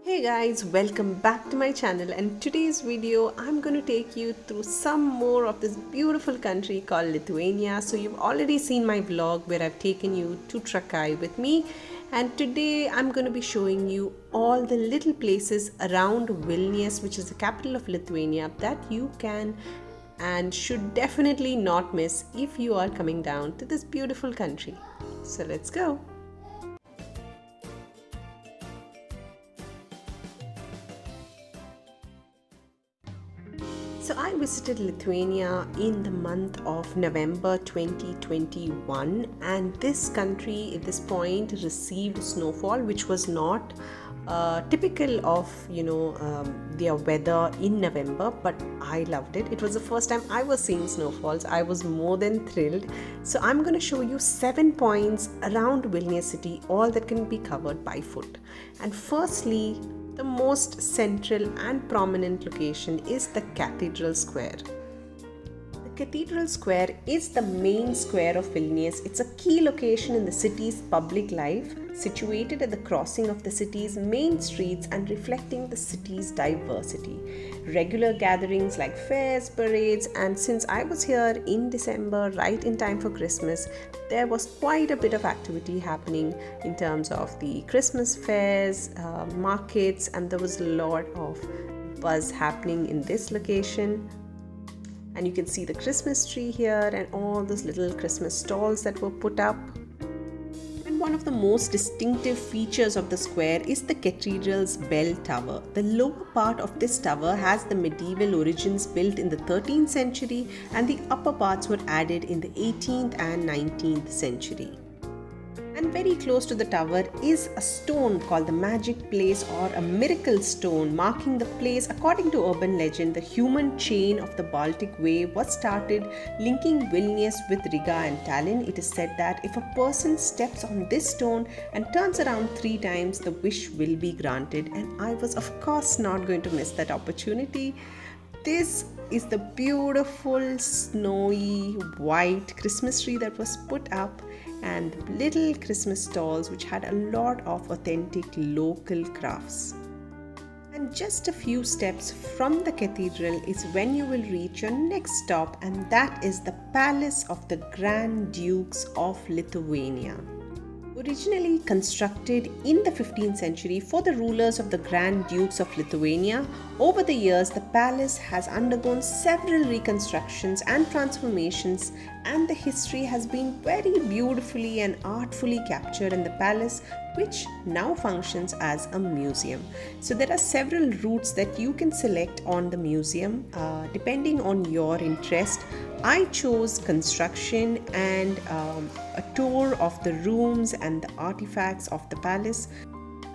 Hey guys, welcome back to my channel, and today's video I'm going to take you through some more of this beautiful country called Lithuania. So you've already seen my vlog where I've taken you to Trakai with me, and today I'm going to be showing you all the little places around Vilnius, which is the capital of Lithuania, that you can and should definitely not miss if you are coming down to this beautiful country. So let's go. So I visited Lithuania in the month of November 2021, and this country at this point received snowfall which was not typical of their weather in November, but I loved it. It was the first time I was seeing snowfalls. I was more than thrilled. So I'm going to show you 7 points around Vilnius city, all that can be covered by foot. And firstly, the most central and prominent location is the Cathedral Square. The Cathedral Square is the main square of Vilnius. It's a key location in the city's public life, situated at the crossing of the city's main streets and reflecting the city's diversity. Regular gatherings like fairs, parades, and since I was here in December, right in time for Christmas, there was quite a bit of activity happening in terms of the Christmas fairs, markets, and there was a lot of buzz happening in this location. And you can see the Christmas tree here and all those little Christmas stalls that were put up. And one of the most distinctive features of the square is the cathedral's bell tower. The lower part of this tower has the medieval origins, built in the 13th century, and the upper parts were added in the 18th and 19th century. And very close to the tower is a stone called the Magic Place, or a miracle stone, marking the place. According to urban legend, the human chain of the Baltic Way was started, linking Vilnius with Riga and Tallinn. It is said that if a person steps on this stone and turns around 3 times, the wish will be granted. And I was of course not going to miss that opportunity. This is the beautiful snowy white Christmas tree that was put up, and little Christmas stalls which had a lot of authentic local crafts. And just a few steps from the cathedral is when you will reach your next stop, and that is the Palace of the Grand Dukes of Lithuania. Originally constructed in the 15th century for the rulers of the Grand Dukes of Lithuania, over the years the palace has undergone several reconstructions and transformations, and the history has been very beautifully and artfully captured in the palace, which now functions as a museum. So there are several routes that you can select on the museum depending on your interest. I chose construction and a tour of the rooms and the artifacts of the palace.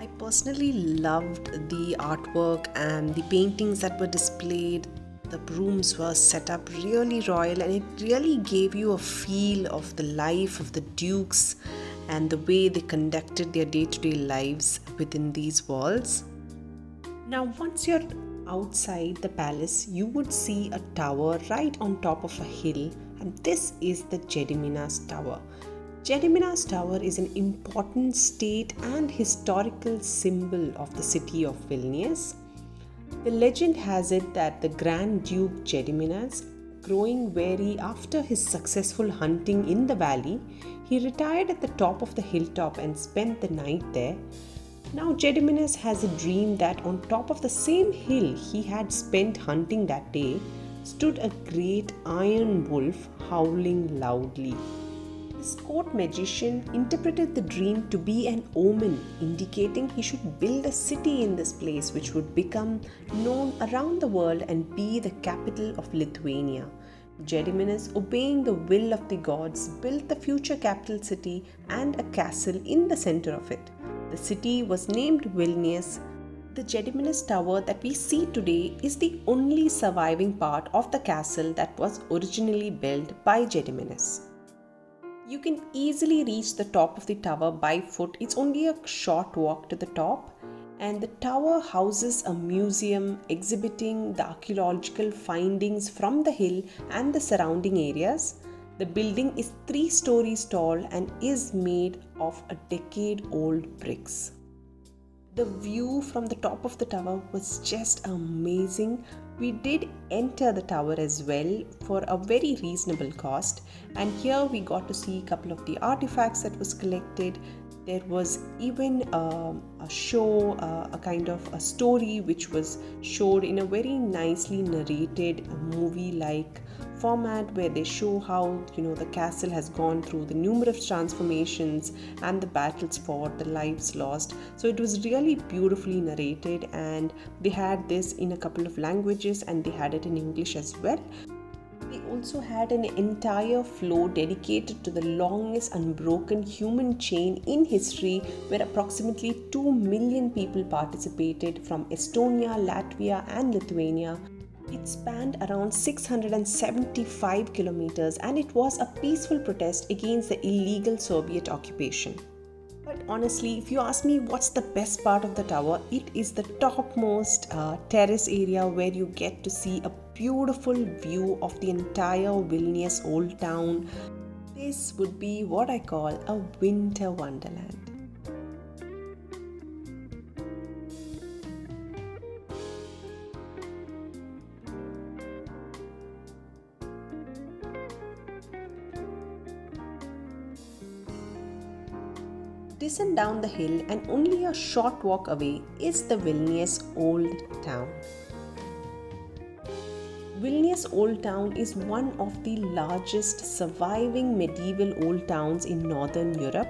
I personally loved the artwork and the paintings that were displayed. The rooms were set up really royal, and it really gave you a feel of the life of the dukes and the way they conducted their day-to-day lives within these walls. Now, once you're outside the palace, you would see a tower right on top of a hill, and this is the Gediminas Tower. Gediminas Tower is an important state and historical symbol of the city of Vilnius. The legend has it that the Grand Duke Gediminas, growing weary after his successful hunting in the valley, he retired at the top of the hilltop and spent the night there. Now Gediminas has a dream that on top of the same hill he had spent hunting that day stood a great iron wolf howling loudly. This court magician interpreted the dream to be an omen, indicating he should build a city in this place which would become known around the world and be the capital of Lithuania. Gediminas, obeying the will of the gods, built the future capital city and a castle in the center of it. The city was named Vilnius. The Gediminas Tower that we see today is the only surviving part of the castle that was originally built by Gediminas. You can easily reach the top of the tower by foot. It's only a short walk to the top, and the tower houses a museum exhibiting the archaeological findings from the hill and the surrounding areas. The building is 3 stories tall and is made of a decade-old bricks. The view from the top of the tower was just amazing. We did enter the tower as well for a very reasonable cost, and here we got to see a couple of the artifacts that was collected. There was even a show, a kind of a story which was showed in a very nicely narrated movie-like format, where they show how the castle has gone through the numerous transformations and the battles fought, the lives lost. So it was really beautifully narrated, and they had this in a couple of languages, and they had it in English as well. They also had an entire floor dedicated to the longest unbroken human chain in history, where approximately 2 million people participated from Estonia, Latvia, and Lithuania. It spanned around 675 kilometers, and it was a peaceful protest against the illegal Soviet occupation. But honestly, if you ask me what's the best part of the tower, it is the topmost terrace area, where you get to see a beautiful view of the entire Vilnius Old Town. This would be what I call a winter wonderland. Descend down the hill, and only a short walk away is the Vilnius Old Town. Vilnius Old Town is one of the largest surviving medieval old towns in Northern Europe.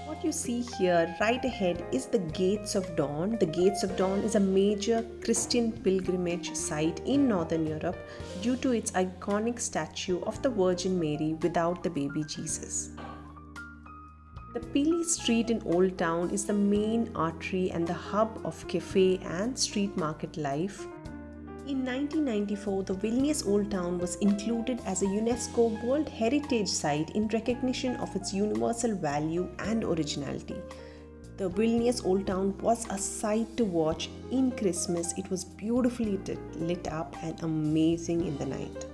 What you see here right ahead is the Gates of Dawn. The Gates of Dawn is a major Christian pilgrimage site in Northern Europe due to its iconic statue of the Virgin Mary without the baby Jesus. The Pili Street in Old Town is the main artery and the hub of cafe and street market life. In 1994, the Vilnius Old Town was included as a UNESCO World Heritage Site in recognition of its universal value and originality. The Vilnius Old Town was a sight to watch in Christmas. It was beautifully lit up and amazing in the night.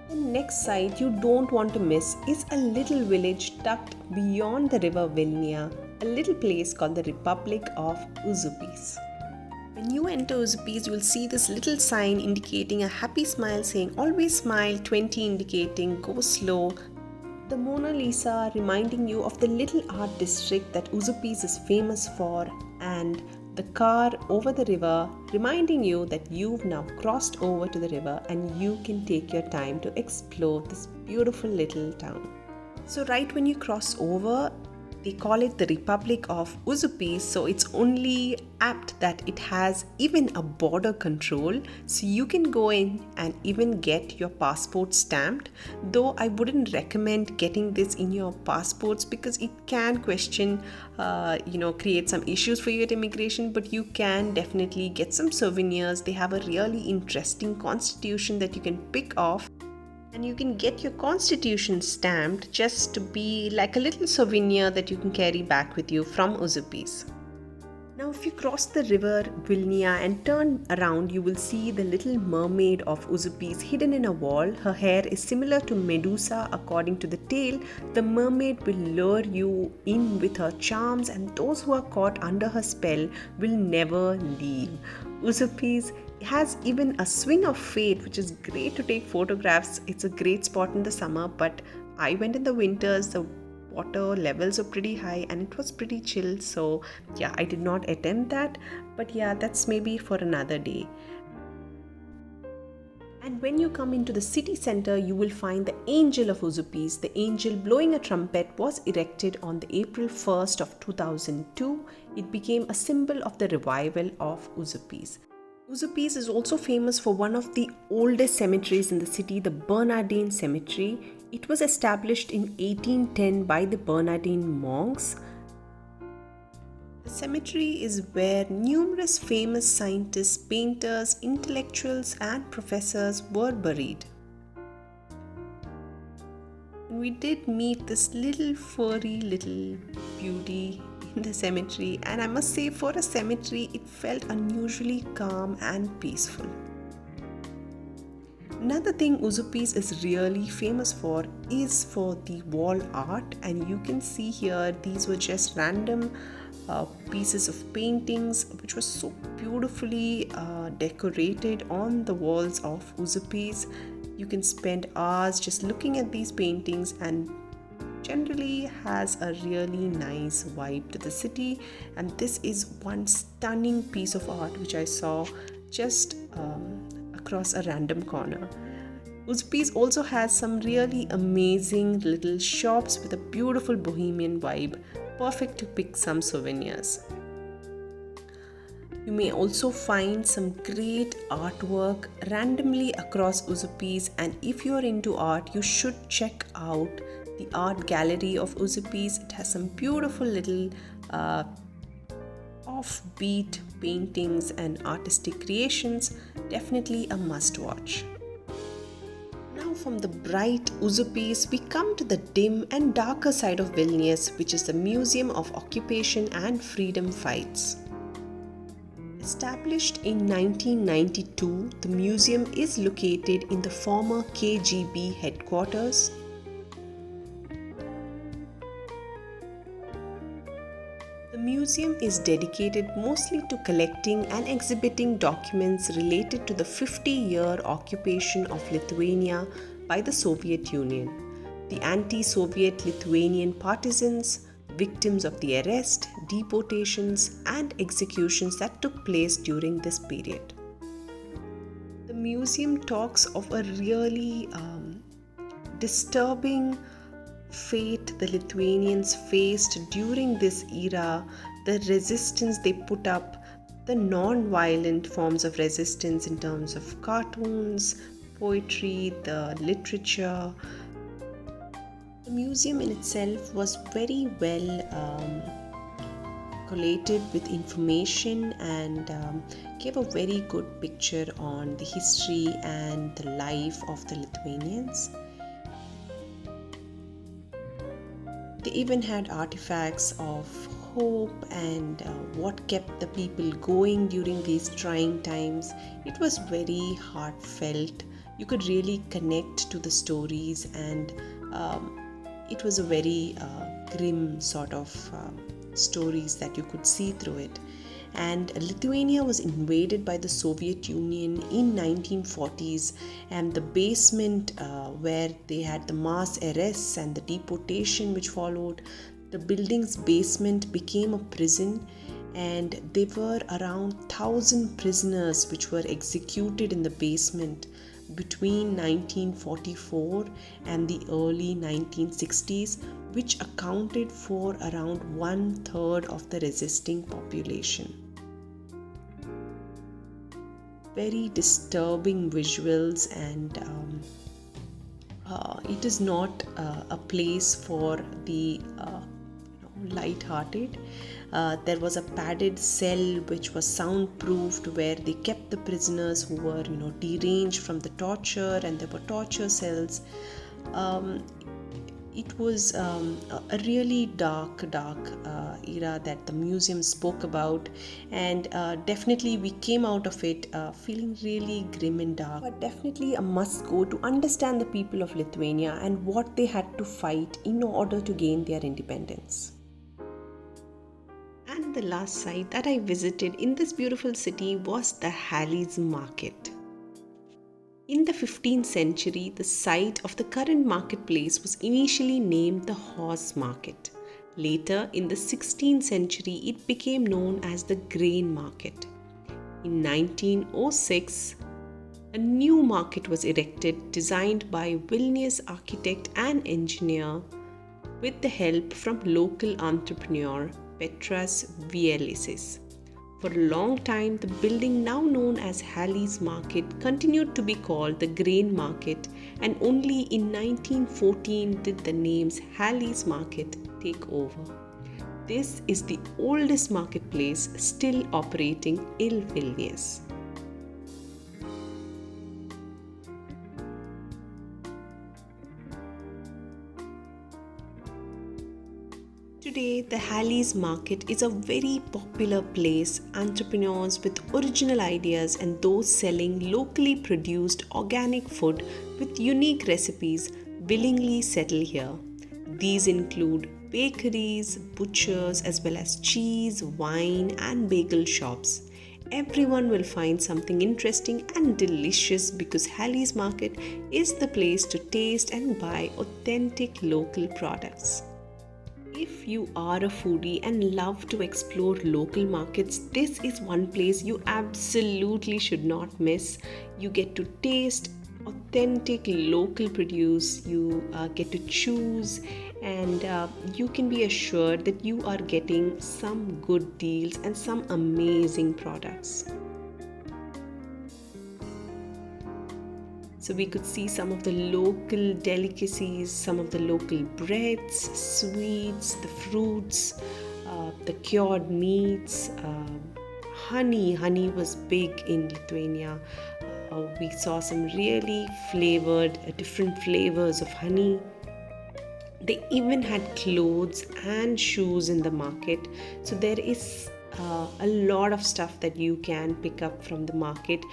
The next site you don't want to miss is a little village tucked beyond the river Vilnia, a little place called the Republic of Uzupis. When you enter Uzupis, you will see this little sign indicating a happy smile saying "Always smile," 20 indicating "Go slow." The Mona Lisa reminding you of the little art district that Uzupis is famous for, and the car over the river reminding you that you've now crossed over to the river and you can take your time to explore this beautiful little town. So right when you cross over, they call it the Republic of Uzupis, so it's only apt that it has even a border control, so you can go in and even get your passport stamped. Though I wouldn't recommend getting this in your passports because it can create some issues for you at immigration, but you can definitely get some souvenirs. They have a really interesting constitution that you can pick off. And you can get your constitution stamped just to be like a little souvenir that you can carry back with you from Uzupis. Now if you cross the river Vilnia and turn around, you will see the little mermaid of Uzupis hidden in a wall. Her hair is similar to Medusa according to the tale. The mermaid will lure you in with her charms, and those who are caught under her spell will never leave. Uzupis has even a swing of fate, which is great to take photographs. It's a great spot in the summer, but I went in the winters. The water levels are pretty high and it was pretty chill, so yeah, I did not attend that, but yeah, that's maybe for another day. And when you come into the city center, you will find the Angel of Uzupis. The angel blowing a trumpet was erected on the April 1st of 2002. It became a symbol of the revival of Uzupis. Uzupis is also famous for one of the oldest cemeteries in the city, the Bernardine Cemetery. It was established in 1810 by the Bernardine monks. The cemetery is where numerous famous scientists, painters, intellectuals, and professors were buried. We did meet this little furry little beauty in the cemetery, and I must say, for a cemetery, it felt unusually calm and peaceful. Another thing Uzupis is really famous for is for the wall art, and you can see here these were just random pieces of paintings which were so beautifully decorated on the walls of Uzupis. You can spend hours just looking at these paintings, and generally has a really nice vibe to the city. And this is one stunning piece of art which I saw just across a random corner. Uzupis also has some really amazing little shops with a beautiful bohemian vibe, perfect to pick some souvenirs. You may also find some great artwork randomly across Uzupis, and if you are into art, you should check out the art gallery of Uzupis. It has some beautiful little offbeat paintings and artistic creations. Definitely a must watch. Now from the bright Uzupis, we come to the dim and darker side of Vilnius, which is the Museum of Occupation and Freedom Fights. Established in 1992, the museum is located in the former KGB headquarters. The museum is dedicated mostly to collecting and exhibiting documents related to the 50-year occupation of Lithuania by the Soviet Union, the anti-Soviet Lithuanian partisans, victims of the arrest, deportations, and executions that took place during this period. The museum talks of a really disturbing fate the Lithuanians faced during this era, the resistance they put up, the non-violent forms of resistance in terms of cartoons, poetry, the literature. The museum in itself was very well collated with information and gave a very good picture on the history and the life of the Lithuanians. They even had artifacts of hope and what kept the people going during these trying times. It was very heartfelt. You could really connect to the stories, and it was a very grim sort of stories that you could see through it. And Lithuania was invaded by the Soviet Union in 1940s, and the basement where they had the mass arrests and the deportation which followed, the building's basement became a prison, and there were around 1,000 prisoners which were executed in the basement between 1944 and the early 1960s, which accounted for around 1/3 of the resisting population. Very disturbing visuals, and it is not a place for the light-hearted. There was a padded cell which was soundproofed, where they kept the prisoners who were deranged from the torture, and there were torture cells. It was a really dark era that the museum spoke about, and definitely we came out of it feeling really grim and dark, but definitely a must go to understand the people of Lithuania and what they had to fight in order to gain their independence. And the last site that I visited in this beautiful city was the Halle's market. In the 15th century, the site of the current marketplace was initially named the Horse Market. Later, in the 16th century, it became known as the Grain Market. In 1906, a new market was erected, designed by Vilnius architect and engineer with the help from local entrepreneur Petras Vielisis. For a long time, the building now known as Halle's Market continued to be called the Grain Market, and only in 1914 did the names Halle's Market take over. This is the oldest marketplace still operating in Vilnius. Today, the Halle's Market is a very popular place. Entrepreneurs with original ideas and those selling locally produced organic food with unique recipes willingly settle here. These include bakeries, butchers, as well as cheese, wine, and bagel shops. Everyone will find something interesting and delicious because Halle's market is the place to taste and buy authentic local products. If you are a foodie and love to explore local markets, this is one place you absolutely should not miss. You get to taste authentic local produce, you get to choose, and you can be assured that you are getting some good deals and some amazing products. So we could see some of the local delicacies, some of the local breads, sweets, the fruits, the cured meats, honey. Honey was big in Lithuania. We saw some really flavored, different flavors of honey. They even had clothes and shoes in the market. So there is a lot of stuff that you can pick up from the market.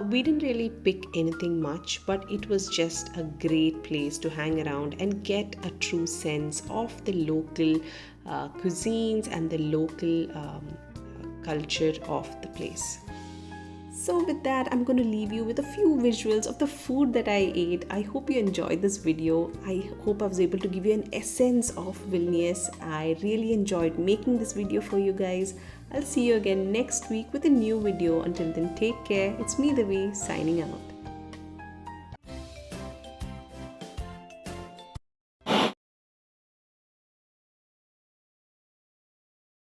We didn't really pick anything much, but it was just a great place to hang around and get a true sense of the local cuisines and the local culture of the place. So with that, I'm going to leave you with a few visuals of the food that I ate. I hope you enjoyed this video. I hope I was able to give you an essence of Vilnius. I really enjoyed making this video for you guys. I'll see you again next week with a new video. Until then, take care. It's me, Dhivya, signing out.